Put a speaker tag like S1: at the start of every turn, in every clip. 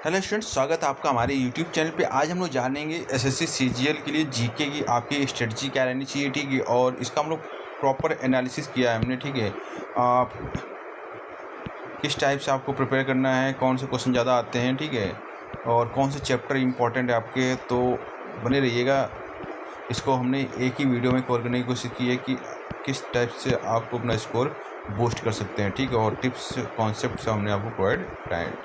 S1: Hello students, स्वागत है आपका हमारे यूट्यूब चैनल पे। आज हम लोग जानेंगे एसएससी सीजीएल के लिए जीके की आपकी स्ट्रेटजी क्या रहनी चाहिए, ठीक है। और इसका हम लोग प्रॉपर एनालिसिस किया है हमने, ठीक है। आप किस टाइप से आपको प्रिपेयर करना है, कौन से क्वेश्चन ज़्यादा आते हैं, ठीक है, और कौन से चैप्टर इंपॉर्टेंट है आपके, तो बने रहिएगा। इसको हमने एक ही वीडियो में कवर करने की कोशिश की है कि किस टाइप से आपको अपना स्कोर बूस्ट कर सकते हैं, ठीक है। और टिप्स कॉन्सेप्ट हमने आपको प्रोवाइड कराए हैं।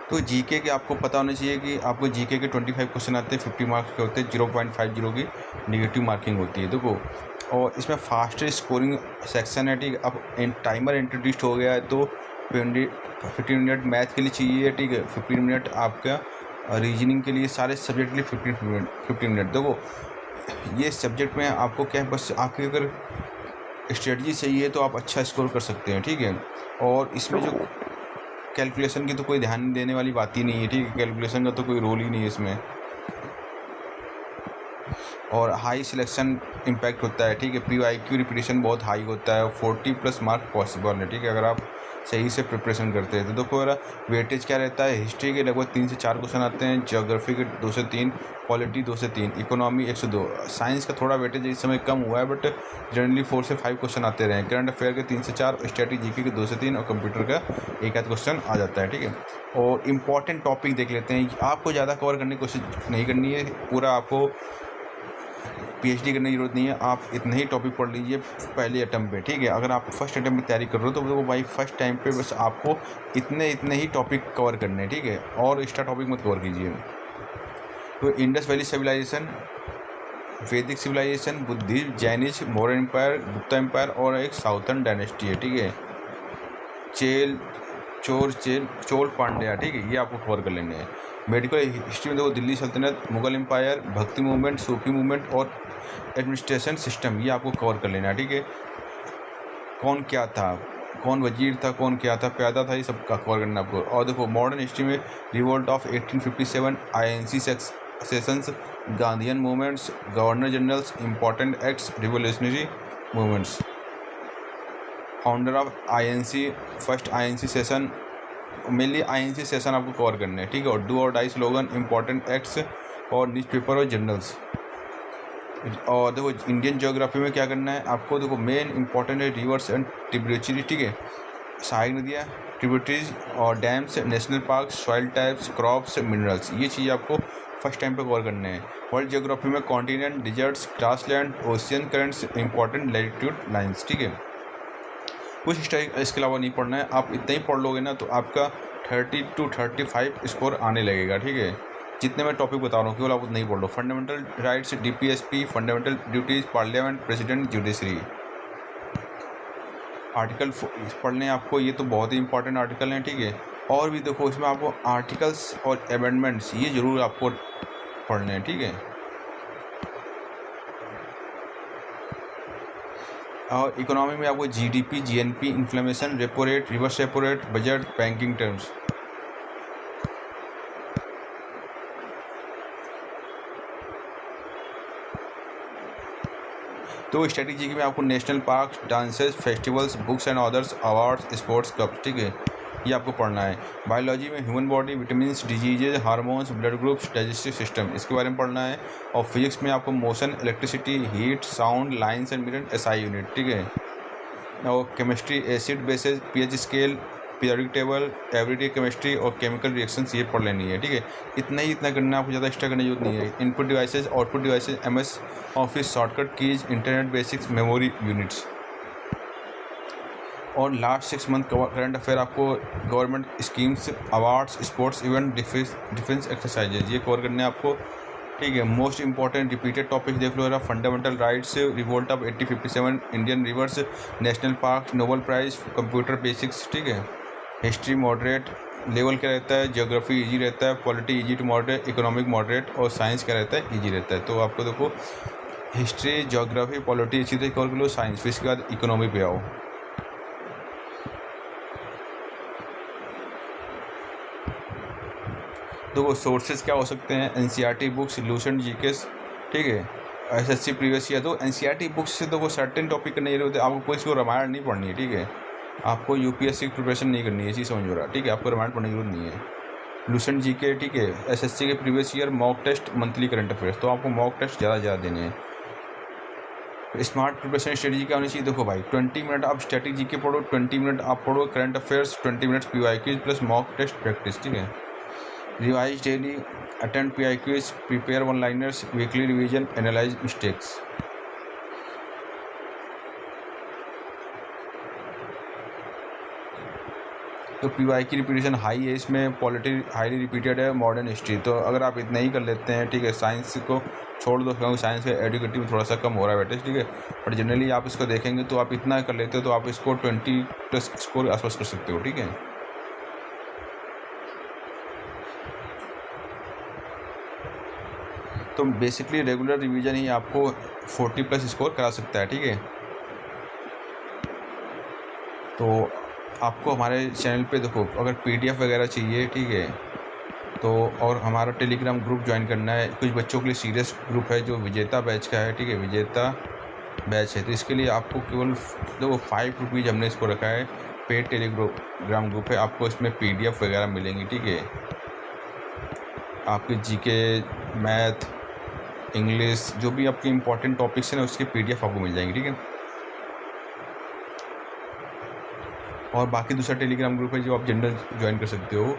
S1: तो जीके के आपको पता होना चाहिए कि आपको जीके के 25 क्वेश्चन आते हैं, 50 मार्क्स के होते हैं, 0.50 की नेगेटिव मार्किंग होती है, देखो। और इसमें फास्ट स्कोरिंग सेक्शन है, ठीक है। अब टाइमर इंट्रोड्यूस्ड हो गया है, तो 15 मिनट मैथ के लिए चाहिए, ठीक है। 15 मिनट आपका रीजनिंग के लिए, सारे सब्जेक्ट के लिए 15 मिनट। देखो, ये सब्जेक्ट में आपको क्या है, बस आपकी अगर स्ट्रेटजी सही है तो आप अच्छा स्कोर कर सकते हैं, ठीक है। और इसमें जो कैलकुलेशन की तो कोई ध्यान देने वाली बात ही नहीं है, ठीक है। कैलकुलेशन का तो कोई रोल ही नहीं है इसमें। और हाई सिलेक्शन इम्पैक्ट होता है, ठीक है। PYQ रिपीटेशन बहुत हाई होता है, 40+ मार्क पॉसिबल है, ठीक है, अगर आप सही से प्रिपरेशन करते हैं तो। देखो मेरा वेटेज क्या रहता है, हिस्ट्री के लगभग 3 से 4 क्वेश्चन आते हैं, ज्योग्राफी के 2 से 3, पॉलिटी 2 से 3, इकोनॉमी 1 से 2। साइंस का थोड़ा वेटेज इस समय कम हुआ है, बट जनरली 4 से 5 क्वेश्चन आते रहे हैं। करंट अफेयर के 3 से 4, स्ट्रेटेजी के 2 से 3, और कंप्यूटर का एक आध क्वेश्चन आ जाता है, ठीक है। और इम्पॉर्टेंट टॉपिक देख लेते हैं। आपको ज़्यादा कवर करने की कोशिश नहीं करनी है, पूरा आपको PhD करने की ज़रूरत नहीं है। आप इतने ही टॉपिक पढ़ लीजिए पहले अटैम्प्ट पे, ठीक है। अगर आप फर्स्ट अटैम्प्ट में तैयारी कर रहे हो तो वो भाई फर्स्ट टाइम पे बस आपको इतने ही टॉपिक कवर करने हैं, ठीक है, और एक्स्ट्रा टॉपिक मत कवर कीजिए। तो इंडस वैली सिविलाइजेशन, वैदिक civilisation, Buddhism, Jainism, Maurya empire, Gupta empire, और एक साउथर्न डायनेस्टी है, ठीक है। चोल पांड्या, ठीक है, ये आपको कवर कर लेने हैं। मेडिकल हिस्ट्री में देखो, दिल्ली सल्तनत, मुगल एम्पायर, भक्ति मूवमेंट, सूफी मूवमेंट, और एडमिनिस्ट्रेशन सिस्टम, ये आपको कवर कर लेना है, ठीक है। कौन क्या था, कौन वजीर था, कौन क्या था, प्यादा था, ये सब का कवर करना आपको। और देखो, मॉडर्न हिस्ट्री में revolt of 1857, INC sessions, Gandhian movements, governor generals, important acts, revolutionary movements, founder of INC, first INC session, mainly INC session आपको कवर करने हैं, ठीक है। और डू और डाई स्लोगन, इंपॉर्टेंट एक्ट्स, और न्यूज़पेपर और जर्नल्स। और देखो, इंडियन ज्योग्राफी में क्या करना है आपको, देखो मेन इंपॉर्टेंट है रिवर्स एंड ट्रिब्यूटरी, ठीक है। सहायक नदियाँ, ट्रिब्यूटरीज और dams, national park, soil types, crops, minerals, ये चीज़ आपको फर्स्ट टाइम पे कवर करने हैं। वर्ल्ड ज्योग्राफी में continent, deserts, grassland, ocean currents, important latitude lines, ठीक है। कुछ इसके अलावा नहीं पढ़ना है। आप इतना ही पढ़ लोगे ना तो आपका 30 to 35 स्कोर आने लगेगा, ठीक है। जितने मैं टॉपिक बता रहा हूँ केवल आप उतना ही पढ़ लो। Fundamental rights, DPSP, fundamental duties, parliament, president, judiciary, article पढ़ने हैं आपको। ये तो बहुत ही इंपॉर्टेंट आर्टिकल हैं, ठीक है। और भी देखो, इसमें आपको आर्टिकल्स और अमेंडमेंट्स ये ज़रूर आपको पढ़ने हैं, ठीक है। और इकोनॉमी में आपको GDP, GNP, inflammation, repo rate, reverse repo rate, budget, banking terms. तो स्ट्रेटेजी में आपको national park, dances, festivals, books and others, awards, sports cup, ठीक है, ये आपको पढ़ना है। बायोलॉजी में human body, vitamin, diseases, hormones, blood groups, digestive system, इसके बारे में पढ़ना है। और फिजिक्स में आपको motion, electricity, heat, sound, lines and mirror, SI unit, ठीक है। और chemistry, acid basis, pH scale, periodic table, everyday chemistry, और केमिकल रिएक्शंस, ये पढ़ लेनी है, ठीक है। इतना करना है आपको, ज़्यादा एक्स्ट्रा करने की जरूरत नहीं है। Input devices, output devices, MS office, shortcut keys, internet basics, memory units. और लास्ट 6 मंथ करंट अफेयर आपको government schemes, awards, sports event, defence exercises, ये कवर करने हैं आपको, ठीक है। मोस्ट इंपॉर्टेंट रिपीटेड टॉपिक देख लो, fundamental rights, revolt of 1857, Indian rivers, national park, Nobel prize, computer basics, ठीक है। हिस्ट्री मॉडरेट लेवल क्या रहता है, ज्योग्राफी इजी रहता है, polity easy to moderate, economic moderate, और साइंस क्या रहता है, इजी रहता है। तो आपको देखो हिस्ट्री, ज्योग्राफी, पॉलिटी इसी तरह कवर कर लो, साइंस, फिर इसके बाद इकोनॉमी पे आओ। देखो सोर्सेज क्या हो सकते हैं, एनसीईआरटी बुक्स, लूसेंट जीकेस, ठीक है, एसएससी प्रीवियस ईयर। तो एनसीईआरटी बुक्स से तो वो सर्टेन टॉपिक नहीं होते, आपको कोई इसको रामायण नहीं पढ़नी है, ठीक है, आपको यूपीएससी की प्रिपरेशन नहीं करनी है, इसी समझ में रहा, ठीक है, आपको रामायण पढ़ने की जरूरत नहीं है। लूसेंट जीके, ठीक है, एसएससी के previous year, mock test, monthly current affairs, तो आपको मॉक टेस्ट ज़्यादा देने हैं। स्मार्ट प्रिपरेशन स्ट्रेटजी क्या होनी चाहिए, देखो भाई 20 मिनट आप स्टैटिक जीके पढ़ो, 20 मिनट आप पढ़ो current affairs, 20 minutes PYQs plus mock test practice, ठीक है। Revise daily, attend PYQs, prepare one liners, weekly revision, analyse mistakes. तो पीवाई की रिपीटेशन हाई है, इसमें पॉलिटी हाईली रिपीटेड है, मॉडर्न हिस्ट्री। तो अगर आप इतना ही कर लेते हैं, ठीक है, साइंस को छोड़ दो क्योंकि साइंस का एडुकेटिव में थोड़ा सा कम हो रहा है वेटेज, ठीक है, बट जनरली आप इसको देखेंगे तो आप इतना कर लेते हो तो आप इसको 20+ स्कोर आसपास कर सकते हो, ठीक है। तो बेसिकली रेगुलर रिवीजन ही आपको 40+ स्कोर करा सकता है, ठीक है। तो आपको हमारे चैनल पे देखो अगर पीडीएफ वगैरह चाहिए, ठीक है, तो और हमारा टेलीग्राम ग्रुप ज्वाइन करना है। कुछ बच्चों के लिए सीरियस ग्रुप है जो विजेता बैच का है, ठीक है, विजेता बैच है। तो इसके लिए आपको केवल देखो 5 रुपीज़ हमने इसको रखा है, पेड टेलीग्राम ग्रुप है, आपको इसमें पीडीएफ वगैरह मिलेंगी, ठीक है, आपके जीके, मैथ, इंग्लिश, जो भी आपके इंपॉर्टेंट टॉपिक्स हैं ना उसके पीडीएफ आपको मिल जाएंगे, ठीक है। और बाकी दूसरा टेलीग्राम ग्रुप है जो आप जनरल ज्वाइन कर सकते हो।